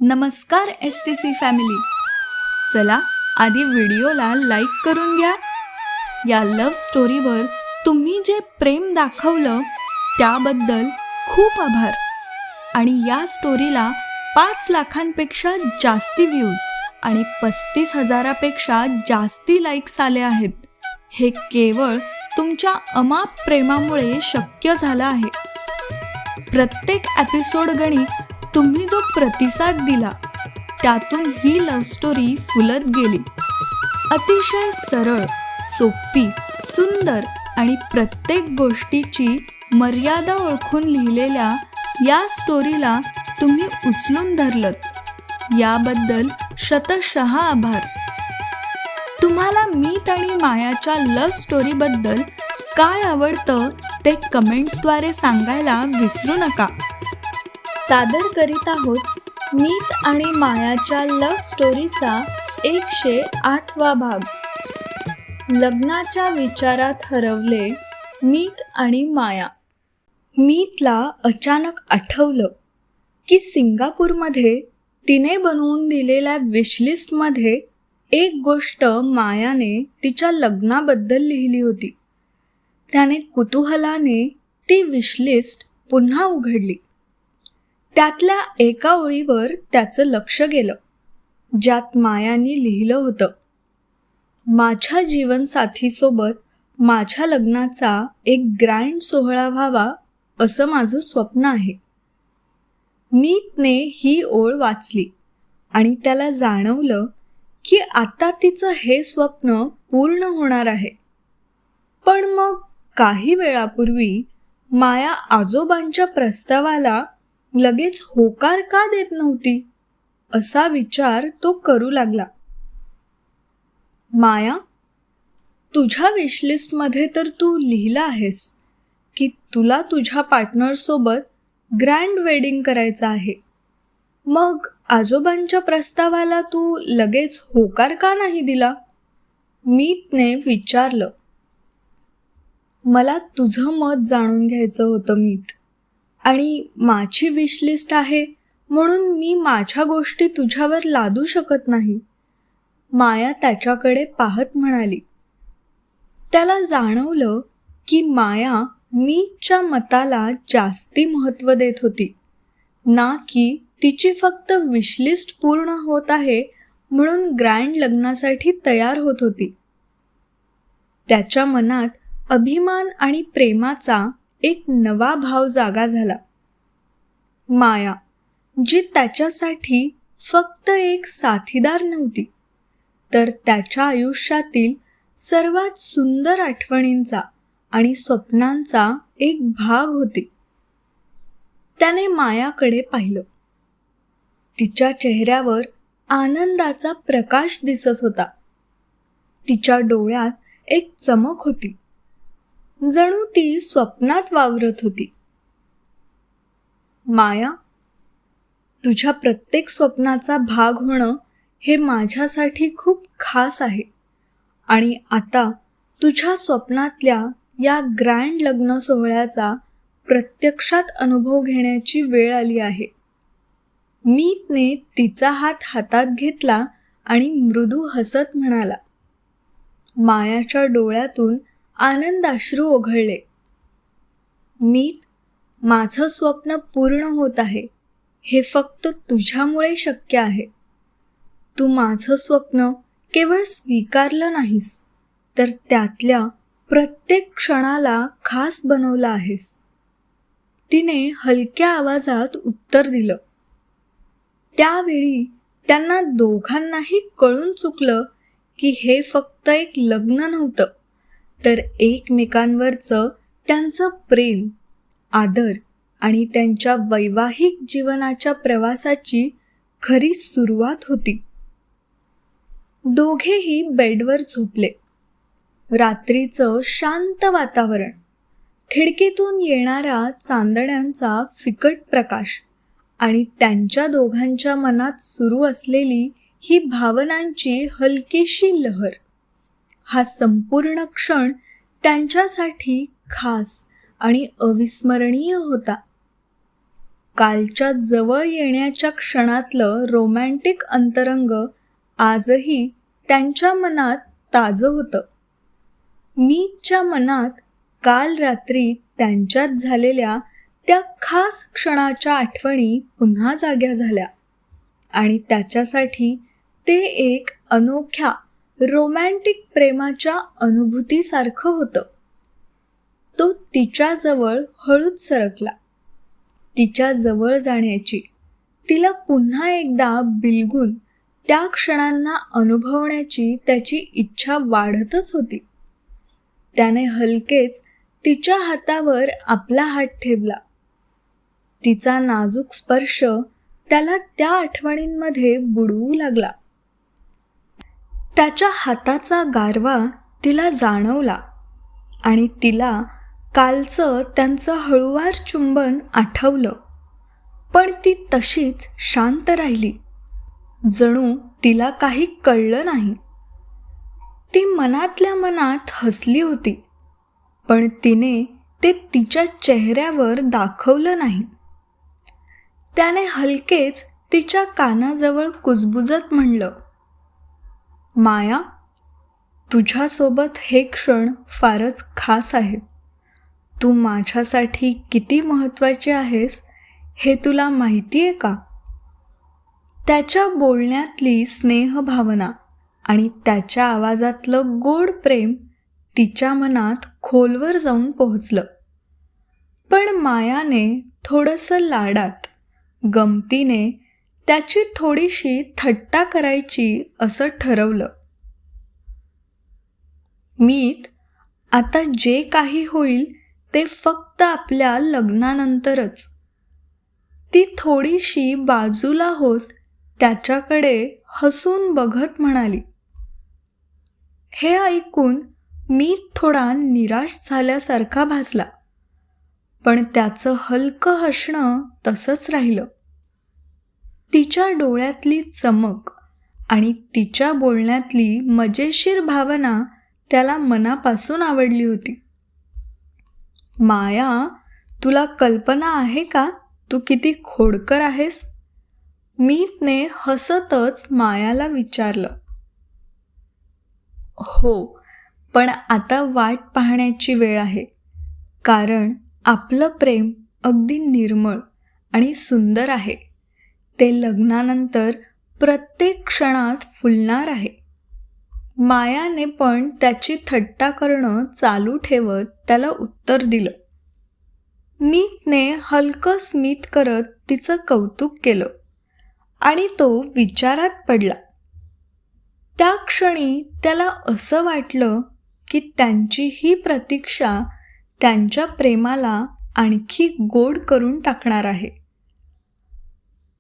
नमस्कार STC family. चला आधी व्हिडिओला लाईक करून घ्या. या लव्ह स्टोरीवर तुम्ही जे प्रेम दाखवलं त्याबद्दल खूप आभार. आणि या स्टोरीला 5 लाखांपेक्षा जास्ती व्ह्यूज आणि 35,000पेक्षा जास्ती लाईक्स आले आहेत. हे केवळ तुमच्या अमाप प्रेमामुळे शक्य झालं आहे. प्रत्येक एपिसोड गणित तुम्ही जो प्रतिसाद दिला त्यातून ही लव्ह स्टोरी फुलत गेली. अतिशय सरळ, सोपी, सुंदर आणि प्रत्येक गोष्टीची मर्यादा ओळखून लिहिलेल्या या स्टोरीला तुम्ही उचलून धरलत याबद्दल शतशः आभार. तुम्हाला मीत आणि मायाच्या लव्ह स्टोरीबद्दल काय आवडतं ते कमेंट्सद्वारे सांगायला विसरू नका. सादर करीत आहोत मीत आणि मायाच्या लव्ह स्टोरीचा 108वा भाग. लग्नाच्या विचारात हरवले मीत आणि माया. मीतला अचानक आठवलं की सिंगापूरमध्ये तिने बनवून दिलेल्या विशलिस्टमध्ये एक गोष्ट मायाने तिच्या लग्नाबद्दल लिहिली होती. त्याने कुतूहलाने ती विशलिस्ट पुन्हा उघडली. त्यातल्या एका ओळीवर त्याचं लक्ष गेलं, ज्यात मायाने लिहिलं होतं, माझ्या जीवनसाथीसोबत माझ्या लग्नाचा एक ग्रँड सोहळा व्हावा असं माझं स्वप्न आहे. मीतने ही ओळ वाचली आणि त्याला जाणवलं की आता तिचं हे स्वप्न पूर्ण होणार आहे. पण मग काही वेळापूर्वी माया आजोबांच्या प्रस्तावाला लगेच होकार का देत नव्हती असा विचार तो करू लागला. माया, तुझ्या विशलिस्टमध्ये तर तू लिहिलं आहेस की तुला तुझ्या पार्टनरसोबत ग्रँड वेडिंग करायचं आहे. मग आजोबांच्या प्रस्तावाला तू लगेच होकार का नाही दिला? मीतने विचारलं. मला तुझं मत जाणून घ्यायचं होतं मीत, आणि माझी विशलिस्ट आहे म्हणून मी माझ्या गोष्टी तुझ्यावर लादू शकत नाही, माया त्याच्याकडे पाहत म्हणाली. त्याला जाणवलं की माया मीतच्या मताला जास्ती महत्त्व देत होती, ना की तिची फक्त विशलिस्ट पूर्ण होत आहे म्हणून ग्रँड लग्नासाठी तयार होत होती. त्याच्या मनात अभिमान आणि प्रेमाचा एक नवा भाव जागा झाला. माया, जी त्याच्यासाठी फक्त एक साथीदार नव्हती, तर त्याच्या आयुष्यातील सर्वात सुंदर आठवणींचा आणि स्वप्नांचा एक भाग होती. त्याने मायाकडे पाहिलं. तिच्या चेहऱ्यावर आनंदाचा प्रकाश दिसत होता. तिच्या डोळ्यात एक चमक होती, जणू ती स्वप्नात वावरत होती. माया, तुझ्या प्रत्येक स्वप्नाचा भाग होणं हे माझ्यासाठी खूप खास आहे. आणि आता तुझ्या स्वप्नातल्या या ग्रँड लग्न सोहळ्याचा प्रत्यक्षात अनुभव घेण्याची वेळ आली आहे. मीतने तिचा हात हातात घेतला आणि मृदू हसत म्हणाला. मायाच्या डोळ्यातून आनंदाश्रू ओघळले. मीत, माझं स्वप्न पूर्ण होत आहे हे फक्त तुझ्यामुळे शक्य आहे. तू माझं स्वप्न केवळ स्वीकारलं नाहीस, तर त्यातल्या प्रत्येक क्षणाला खास बनवलं आहेस. तिने हलक्या आवाजात उत्तर दिलं. त्यावेळी त्यांना दोघांनाही कळून चुकलं की हे फक्त एक लग्न नव्हतं, तर एकमेकांवरचं त्यांचं प्रेम, आदर आणि त्यांच्या वैवाहिक जीवनाच्या प्रवासाची खरी सुरुवात होती. दोघेही बेडवर झोपले. रात्रीचं शांत वातावरण, खिडकीतून येणारा चांदण्यांचा फिकट प्रकाश आणि त्यांच्या दोघांच्या मनात सुरू असलेली ही भावनांची हलकीशी लहर, हा संपूर्ण क्षण त्यांच्यासाठी खास आणि अविस्मरणीय होता. कालच्या जवळ येण्याच्या क्षणातलं रोमॅन्टिक अंतरंग आजही त्यांच्या मनात ताजं होतं. मीतच्या मनात काल रात्री त्यांच्यात झालेल्या त्या खास क्षणाच्या आठवणी पुन्हा जाग्या झाल्या आणि त्याच्यासाठी ते एक अनोख्या रोमॅन्टिक प्रेमाच्या अनुभूतीसारखं होतं. तो तिच्याजवळ हळूच सरकला. तिच्या जवळ जाण्याची, तिला पुन्हा एकदा बिलगून त्या क्षणांना अनुभवण्याची त्याची इच्छा वाढतच होती. त्याने हलकेच तिच्या हातावर आपला हात ठेवला. तिचा नाजूक स्पर्श त्याला त्या आठवणींमध्ये बुडवू लागला. त्याच्या हाताचा गारवा तिला जाणवला आणि तिला कालचं त्यांचं हळूवार चुंबन आठवलं. पण ती तशीच शांत राहिली, जणू तिला काही कळलं नाही. ती मनातल्या मनात हसली होती, पण तिने ते तिच्या चेहऱ्यावर दाखवलं नाही. त्याने हलकेच तिच्या कानाजवळ कुजबुजत म्हणलं, माया, तुझ्यासोबत हे क्षण फारच खास आहेत. तू माझ्यासाठी किती महत्त्वाची आहेस हे तुला माहिती आहे का? त्याच्या बोलण्यातली स्नेहभावना आणि त्याच्या आवाजातलं गोड प्रेम तिच्या मनात खोलवर जाऊन पोहोचलं. पण मायाने थोडंसं लाडात, गमतीने त्याची थोडीशी थट्टा करायची असं ठरवलं. मीत, आता जे काही होईल ते फक्त आपल्या लग्नानंतरच. ती थोडीशी बाजूला होत त्याच्याकडे हसून बघत म्हणाली. हे ऐकून मीत थोडा निराश झाल्यासारखा भासला, पण त्याचं हलकं हसणं तसंच राहिलं. तिच्या डोळ्यातली चमक आणि तिच्या बोलण्यातली मजेशीर भावना त्याला मनापासून आवडली होती. माया, तुला कल्पना आहे का तू किती खोडकर आहेस? मीतने हसतच मायाला विचारलं. हो, पण आता वाट पाहण्याची वेळ आहे, कारण आपलं प्रेम अगदी निर्मळ आणि सुंदर आहे. ते लग्नानंतर प्रत्येक क्षणात फुलणार आहे. मायाने पण त्याची थट्टा करणं चालू ठेवत त्याला उत्तर दिलं. मीतने हलकं स्मित करत तिचं कौतुक केलं आणि तो विचारात पडला. त्या क्षणी त्याला असं वाटलं की त्यांची ही प्रतीक्षा त्यांच्या प्रेमाला आणखी गोड करून टाकणार आहे.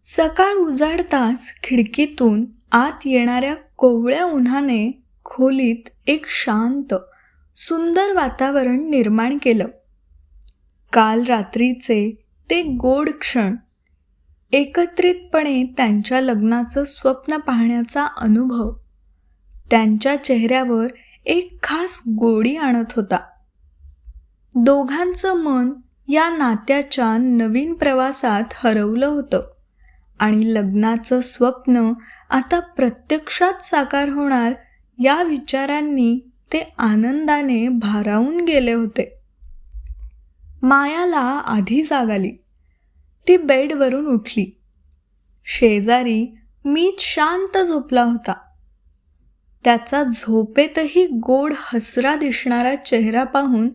सकाळ उजाडताच खिडकीतून आत येणाऱ्या कोवळ्या उन्हाने खोलीत एक शांत, सुंदर वातावरण निर्माण केलं. काल रात्रीचे ते गोड क्षण, एकत्रितपणे त्यांच्या लग्नाचं स्वप्न पाहण्याचा अनुभव त्यांच्या चेहऱ्यावर एक खास गोडी आणत होता. दोघांचं मन या नात्याच्या नवीन प्रवासात हरवलं होतं आणि लग्नाचं स्वप्न आता प्रत्यक्षात साकार होणार या विचारांनी ते आनंदाने भारावून गेले होते. मायाला आधी जाग आली. ती बेडवरून उठली. शेजारी मीत शांत झोपला होता. त्याचा झोपेतही गोड हसरा दिसणारा चेहरा पाहून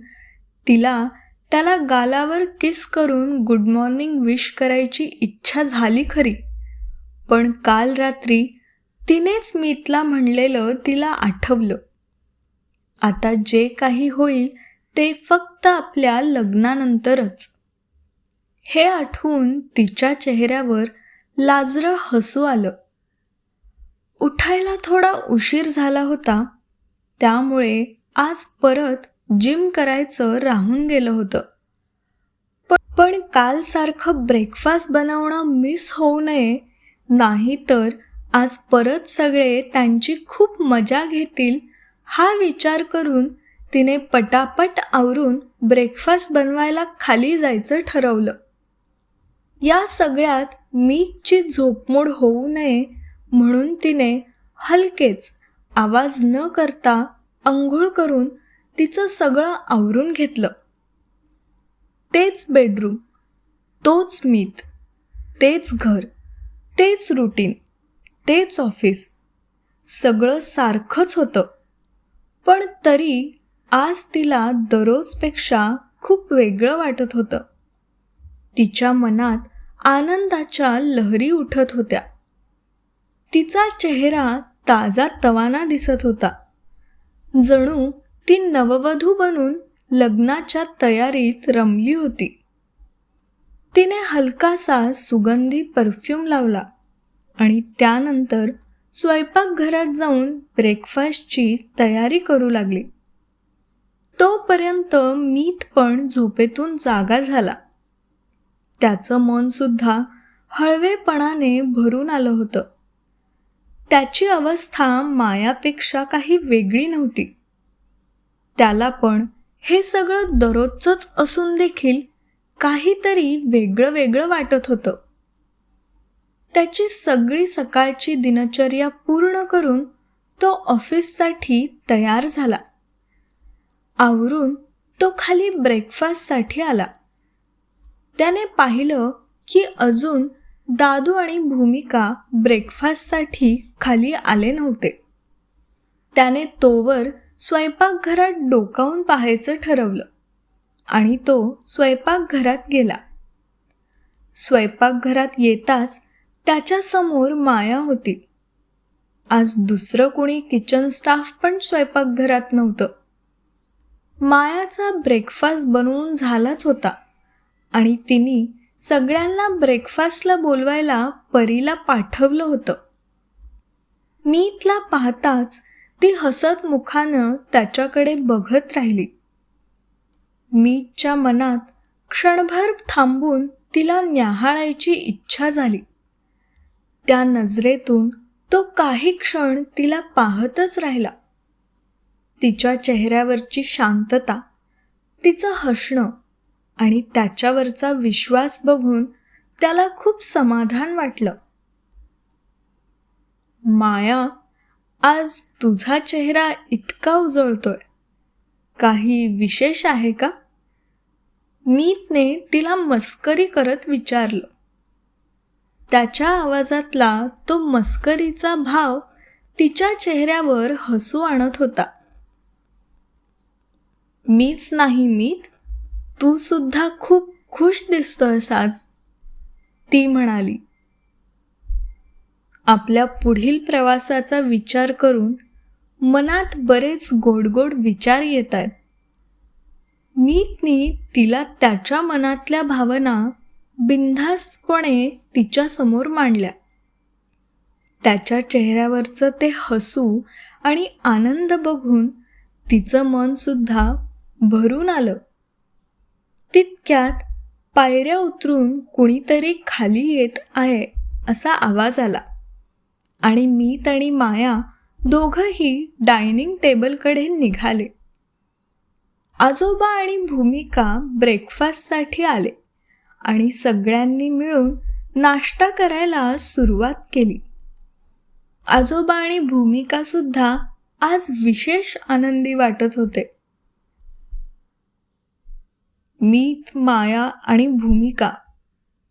तिला त्याला गालावर किस करून गुड मॉर्निंग विश करायची इच्छा झाली खरी, पण काल रात्री तिनेच मीतला म्हणलेलं तिला आठवलं. आता जे काही होईल ते फक्त आपल्या लग्नानंतरच. हे आठवून तिच्या चेहऱ्यावर लाजरं हसू आलं. उठायला थोडा उशीर झाला होता, त्यामुळे आज परत जिम करायचं राहून गेलं होतं. पण कालसारखं ब्रेकफास्ट बनवणं मिस होऊ नये, नाहीतर आज परत सगळे त्यांची खूप मजा घेतील हा विचार करून तिने पटापट आवरून ब्रेकफास्ट बनवायला खाली जायचं ठरवलं. या सगळ्यात मीतची झोपमोड होऊ नये म्हणून तिने हलकेच आवाज न करता अंघोळ करून तिचं सगळं आवरून घेतलं. तेच बेडरूम, तोच मीत, तेच घर, तेच रुटीन, तेच ऑफिस, सगळं सारखंच होतं. पण तरी आज तिला दररोजपेक्षा खूप वेगळं वाटत होतं. तिच्या मनात आनंदाच्या लहरी उठत होत्या. तिचा चेहरा ताजा तवाना दिसत होता. जणू ती नववधू बनून लग्नाच्या तयारीत रमली होती. तिने हलकासा सुगंधी परफ्यूम लावला आणि त्यानंतर स्वयंपाकघरात जाऊन ब्रेकफास्टची तयारी करू लागली. तोपर्यंत मीत पण झोपेतून जागा झाला. त्याचं मन सुद्धा हळवेपणाने भरून आलं होतं. त्याची अवस्था मायापेक्षा काही वेगळी नव्हती. त्याला पण हे सगळं दररोजच असून देखील काहीतरी वेगळं वेगळं वाटत होतं. त्याची सगळी सकाळची दिनचर्या पूर्ण करून तो ऑफिससाठी तयार झाला. आवरून तो खाली ब्रेकफास्टसाठी आला. त्याने पाहिलं की अजून दादू आणि भूमिका ब्रेकफास्टसाठी खाली आले नव्हते. त्याने तोवर स्वयंपाकघरात डोकावून पाहायचं ठरवलं आणि तो स्वयंपाकघरात गेला. स्वयंपाकघरात येताच त्याच्यासमोर माया होती. आज दुसरं कोणी किचन स्टाफ पण स्वयंपाकघरात नव्हतं. मायाचा ब्रेकफास्ट बनवून झालाच होता आणि तिने सगळ्यांना ब्रेकफास्टला बोलवायला परीला पाठवलं होतं. मीतला पाहताच ती हसत मुखानं त्याच्याकडे बघत राहिली. मीतच्या मनात क्षणभर थांबून तिला न्याहाळायची इच्छा झाली. त्या नजरेतून तो काही क्षण तिला पाहतच राहिला. तिच्या चेहऱ्यावरची शांतता, तिचं हसणं आणि त्याच्यावरचा विश्वास बघून त्याला खूप समाधान वाटलं. माया, आज तुझा चेहरा इतका उजळतोय, काही विशेष आहे का? मीतने तिला मस्करी करत विचारलं. त्याच्या आवाजातला तो मस्करीचा भाव तिच्या चेहऱ्यावर हसू आणत होता. मीच नाही मीत, तू सुद्धा खूप खुश दिसतोयस आज, ती म्हणाली. आपल्या पुढील प्रवासाचा विचार करून मनात बरेच गोड विचार येत आहेत. मीतने तिला त्याच्या मनातल्या भावना बिनधास्तपणे तिच्यासमोर मांडल्या. त्याच्या चेहऱ्यावरचं ते हसू आणि आनंद बघून तिचं मन सुद्धा भरून आलं. तितक्यात पायऱ्या उतरून कुणीतरी खाली येत आहे असा आवाज आला आणि मीत आणि माया दोघंही डायनिंग टेबलकडे निघाले. आजोबा आणि भूमिका ब्रेकफास्टसाठी आले आणि सगळ्यांनी मिळून नाश्ता करायला सुरुवात केली. आजोबा आणि भूमिका सुद्धा आज विशेष आनंदी वाटत होते. मीत, माया आणि भूमिका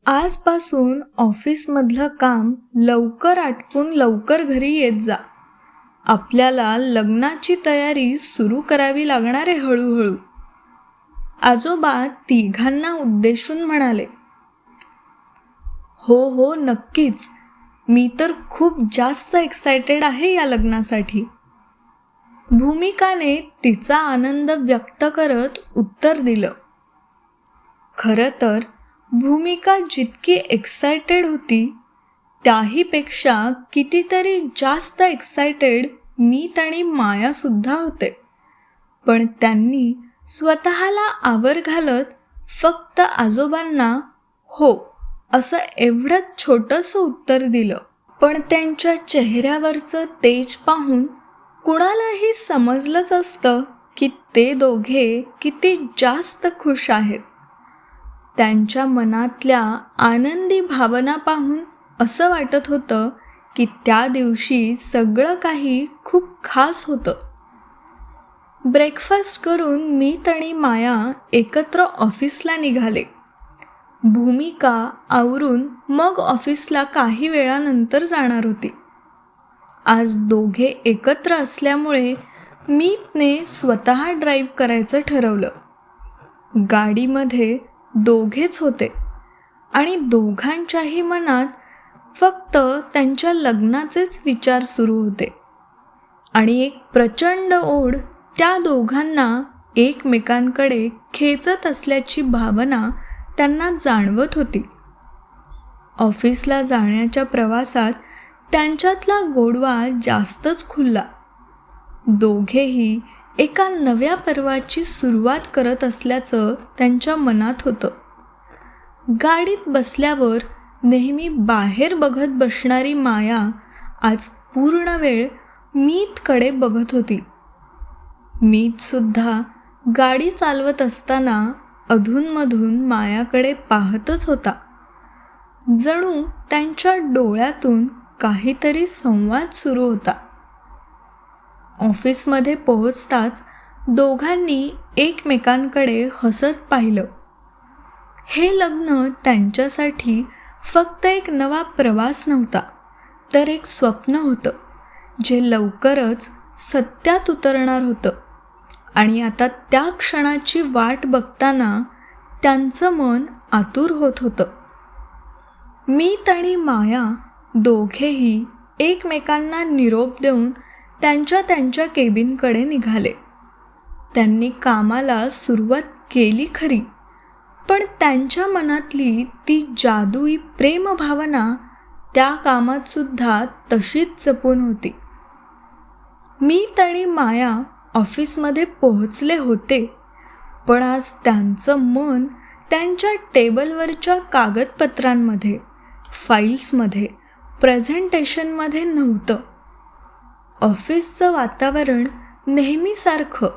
आजपासून ऑफिसमधलं काम लवकर आटपून लवकर घरी येत जा. आपल्याला लग्नाची तयारी सुरू करावी लागणार आहे हळूहळू, आजोबा तिघांना उद्देशून म्हणाले. हो हो, नक्कीच. मी तर खूप जास्त एक्सायटेड आहे या लग्नासाठी, भूमिकाने तिचा आनंद व्यक्त करत उत्तर दिलं. खरं तर भूमिका जितकी एक्सायटेड होती त्याहीपेक्षा कितीतरी जास्त एक्सायटेड मीत आणि मायासुद्धा होते. पण त्यांनी स्वतःला आवर घालत फक्त आजोबांना हो असं एवढंच छोटंसं उत्तर दिलं. पण त्यांच्या चेहऱ्यावरचं तेज पाहून कुणालाही समजलंच असतं की ते दोघे किती जास्त खुश आहेत. त्यांच्या मनातल्या आनंदी भावना पाहून असं वाटत होतं की त्या दिवशी सगळं काही खूप खास होतं. ब्रेकफास्ट करून मीत आणि माया एकत्र ऑफिसला निघाले. भूमिका आवरून मग ऑफिसला काही वेळानंतर जाणार होती. आज दोघे एकत्र असल्यामुळे मीतने स्वतः ड्राईव्ह करायचं ठरवलं. गाडीमध्ये दोघेच होते आणि दोघांच्याही मनात फक्त त्यांच्या लग्नाचेच विचार सुरू होते आणि एक प्रचंड ओढ त्या दोघांना एकमेकांकडे खेचत असल्याची भावना त्यांना जाणवत होती. ऑफिसला जाण्याच्या प्रवासात त्यांच्यातला गोडवा जास्तच खुलला. दोघेही एका नव्या पर्वाची सुरुवात करत असल्याचं त्यांच्या मनात होतं. गाडीत बसल्यावर नेहमी बाहेर बघत बसणारी माया आज पूर्ण वेळ मीतकडे बघत होती. मीतसुद्धा गाडी चालवत असताना अधूनमधून मायाकडे पाहतच होता. जणू त्यांच्या डोळ्यातून काहीतरी संवाद सुरू होता. ऑफिसमध्ये पोहोचताच दोघांनी एकमेकांकडे हसत पाहिलं. हे लग्न त्यांच्यासाठी फक्त एक नवा प्रवास नव्हता, तर एक स्वप्न होतं जे लवकरच सत्यात उतरणार होतं. आणि आता त्या क्षणाची वाट बघताना त्यांचं मन आतुर होत होतं. मीत आणि माया दोघेही एकमेकांना निरोप देऊन त्यांच्या केबिनकडे निघाले. त्यांनी कामाला सुरुवात केली खरी, पण त्यांच्या मनातली ती जादुई प्रेमभावना त्या कामातसुद्धा तशीच जपून होती. मीत आणि माया ऑफिसमध्ये पोहोचले होते, पण आज त्यांचं मन त्यांच्या टेबलवरच्या कागदपत्रांमध्ये, फाईल्समध्ये, प्रेझेंटेशनमध्ये नव्हतं. ऑफिसचं वातावरण नेहमीसारखं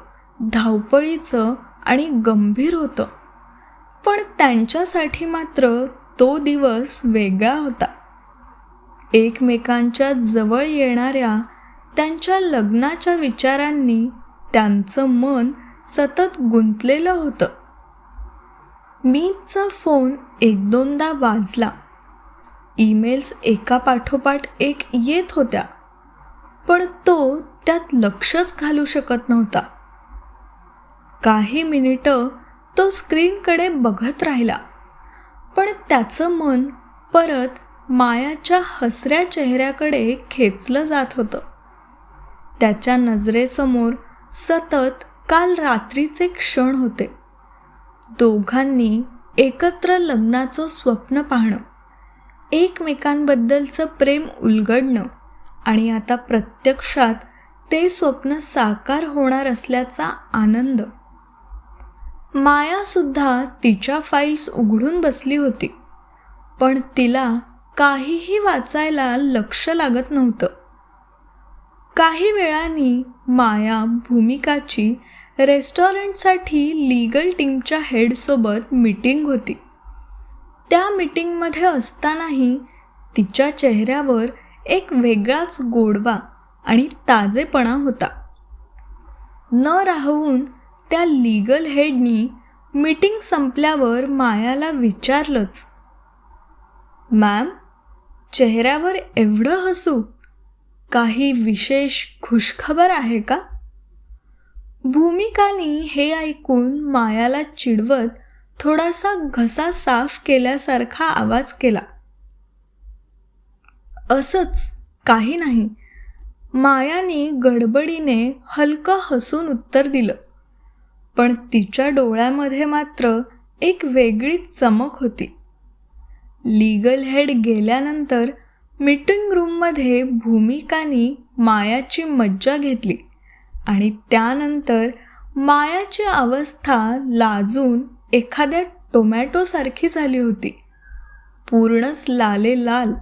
धावपळीचं आणि गंभीर होतं, पण त्यांच्यासाठी मात्र तो दिवस वेगळा होता. एकमेकांच्या जवळ येणाऱ्या त्यांच्या लग्नाच्या विचारांनी त्यांचं मन सतत गुंतलेलं होतं. मीतचा फोन एक दोनदा वाजला. ईमेल्स एकापाठोपाठ एक येत होत्या, पण तो त्यात लक्षच घालू शकत नव्हता. काही मिनिटं तो स्क्रीनकडे बघत राहिला, पण त्याचं मन परत मायाच्या हसऱ्या चेहऱ्याकडे खेचलं जात होतं. त्याच्या नजरेसमोर सतत काल रात्रीचे क्षण होते. दोघांनी एकत्र लग्नाचं स्वप्न पाहणं, एकमेकांबद्दलचं प्रेम उलगडणं आणि आता प्रत्यक्षात ते स्वप्न साकार होणार असल्याचा आनंद. मायासुद्धा तिच्या फाईल्स उघडून बसली होती, पण तिला काहीही वाचायला लक्ष लागत नव्हतं. काही वेळाने माया भूमिकाची रेस्टॉरंटसाठी लीगल टीमच्या हेडसोबत मीटिंग होती. त्या मीटिंगमध्ये असतानाही तिच्या चेहऱ्यावर एक वेगळाच गोडवा आणि ताजेपणा होता. न राहवून त्या लीगल हेडनी मीटिंग संपल्यावर मायाला विचारलंच, मॅम, चेहऱ्यावर एवढं हसू, काही विशेष खुशखबर आहे का? भूमिकानी हे ऐकून मायाला चिडवत थोडासा घसा साफ केल्यासारखा आवाज केला. असंच काही नाही, मायाने गडबडीने हलकं हसून उत्तर दिलं, पण तिच्या डोळ्यामध्ये मात्र एक वेगळीच चमक होती. लीगल हेड गेल्यानंतर मीटिंग रूममध्ये भूमिकानी मायाची मज्जा घेतली आणि त्यानंतर मायाची अवस्था लाजून एखाद्या टोमॅटोसारखी झाली होती, पूर्णच लालेलाल.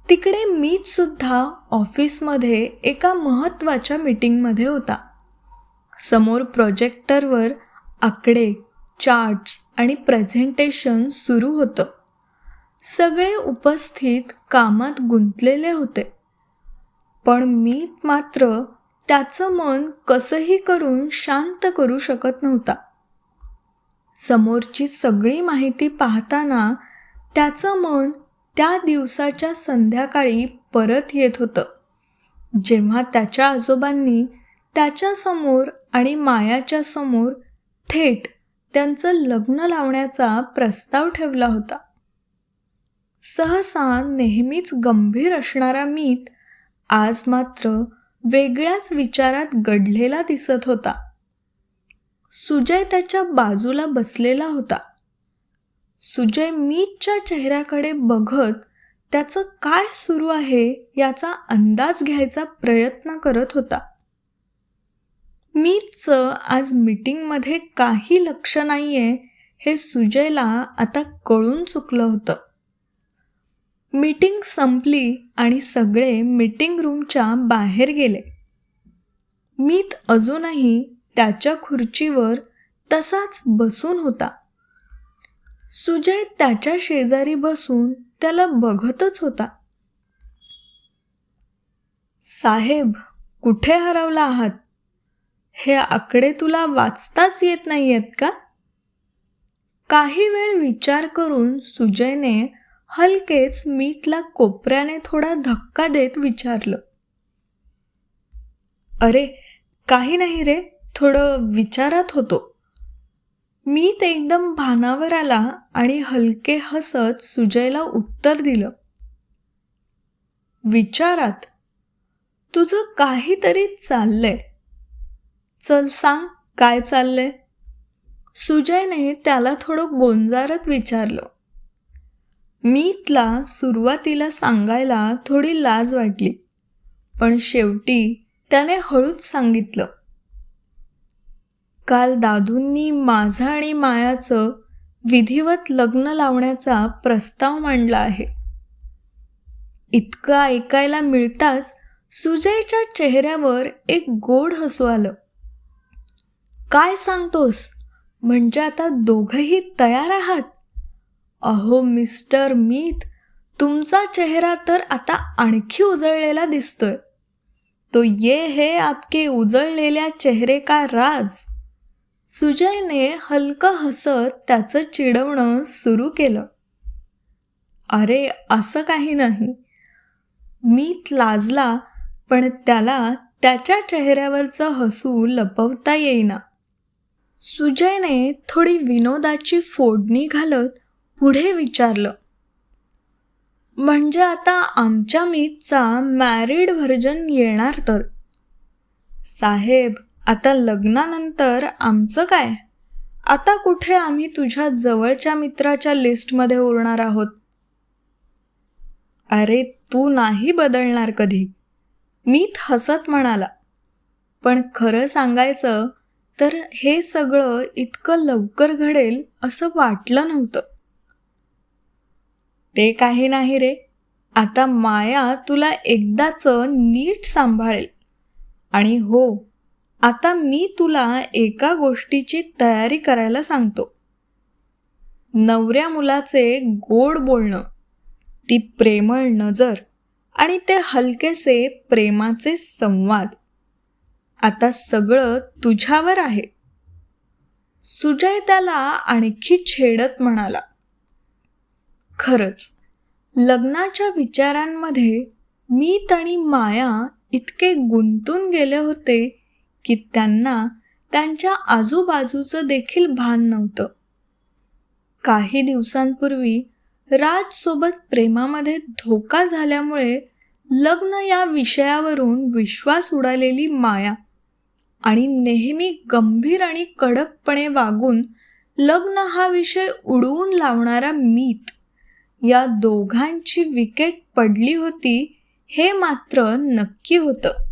तिकडे मीतसुद्धा ऑफिसमध्ये एका महत्त्वाच्या मीटिंगमध्ये होता. समोर प्रोजेक्टरवर आकडे, चार्ट्स आणि प्रेझेंटेशन सुरू होतं. सगळे उपस्थित कामात गुंतलेले होते, पण मीत मात्र त्याचं मन कसंही करून शांत करू शकत नव्हता. समोरची सगळी माहिती पाहताना त्याचं मन त्या दिवसाच्या संध्याकाळी परत येत होतं, जेव्हा त्याच्या आजोबांनी त्याच्यासमोर आणि मायाच्या समोर थेट त्यांचं लग्न लावण्याचा प्रस्ताव ठेवला होता. सहसा नेहमीच गंभीर असणारा मीत आज मात्र वेगळ्याच विचारात गढलेला दिसत होता. सुजय त्याच्या बाजूला बसलेला होता. सुजय मीतच्या चेहऱ्याकडे बघत त्याचं काय सुरू आहे याचा अंदाज घ्यायचा प्रयत्न करत होता. मीतचं आज मीटिंगमध्ये काही लक्ष नाहीये हे सुजयला आता कळून चुकलं होतं. मीटिंग संपली आणि सगळे मीटिंग रूमच्या बाहेर गेले. मीत अजूनही त्याच्या खुर्चीवर तसाच बसून होता. सुजय त्याच्या शेजारी बसून त्याला बघतच होता. साहेब, कुठे हरवला आहात? हे आकडे तुला वाचताच येत नाहीयेत का? काही वेळ विचार करून सुजयने हलकेच मीतला कोपऱ्याने थोडा धक्का देत विचारलं. अरे काही नाही रे, थोडं विचारात होतो. मीत एकदम भानावर आला आणि हलके हसत सुजयला उत्तर दिलं. विचारात? तुझं काहीतरी चाललंय. चल सांग, काय चाललंय? सुजयने त्याला थोडं गोंजारत विचारलं. मीतला सुरुवातीला सांगायला थोडी लाज वाटली, पण शेवटी त्याने हळूच सांगितलं. काल दादूंनी माझं आणि मायाचं विधिवत लग्न लावण्याचा प्रस्ताव मांडला आहे. इतकं ऐकायला मिळताच सुजयच्या चेहऱ्यावर एक गोड हसू आलं. काय सांगतोस? म्हणजे आता दोघंही तयार आहात? अहो मिस्टर मीत, तुमचा चेहरा तर आता आणखी उजळलेला दिसतोय. तो ये है आपके उजळलेल्या चेहरे का राज. सुजयने हलकं हसत त्याचं चिडवणं सुरू केलं. अरे असं काही नाही. मीत लाजला, पण त्याला त्याच्या चेहऱ्यावरचं हसू लपवता येईना. सुजयने थोडी विनोदाची फोडणी घालत पुढे विचारलं. म्हणजे आता आमच्या मीतचा मॅरिड व्हर्जन येणार तर? साहेब, आता लग्नानंतर आमचं काय? आता कुठे आम्ही तुझ्या जवळच्या मित्राच्या लिस्टमध्ये उरणार आहोत? अरे तू नाही बदलणार कधी, मीत हसत म्हणाला. पण खरं सांगायचं तर हे सगळं इतकं लवकर घडेल असं वाटलं नव्हतं. ते काही नाही रे, आता माया तुला एकदाचं नीट सांभाळेल. आणि हो, आता मी तुला एका गोष्टीची तयारी करायला सांगतो. नवऱ्या मुलाचे गोड बोलणं, ती प्रेमळ नजर आणि ते हलकेसे प्रेमाचे संवाद, आता सगळं तुझ्यावर आहे. सुजय त्याला आणखी छेडत म्हणाला. खरंच लग्नाच्या विचारांमध्ये मीत आणि माया इतके गुंतून गेले होते की त्यांना त्यांच्या आजूबाजूचं देखील भान नव्हतं. काही दिवसांपूर्वी राजसोबत प्रेमामध्ये धोका झाल्यामुळे लग्न या विषयावरून विश्वास उडालेली माया आणि नेहमी गंभीर आणि कडकपणे वागून लग्न हा विषय उडवून लावणारा मीत, या दोघांची विकेट पडली होती हे मात्र नक्की होतं.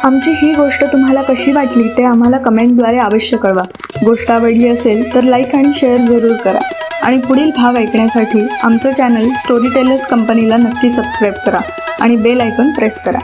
आमची ही गोष्ट तुम्हाला कशी वाटली ते आम्हाला कमेंटद्वारे अवश्य कळवा. गोष्ट आवडली असेल तर लाईक आणि शेअर जरूर करा आणि पुढील भाग ऐकण्यासाठी आमचं चॅनल स्टोरी टेलर्स कंपनीला नक्की सबस्क्राईब करा आणि बेल आयकॉन प्रेस करा.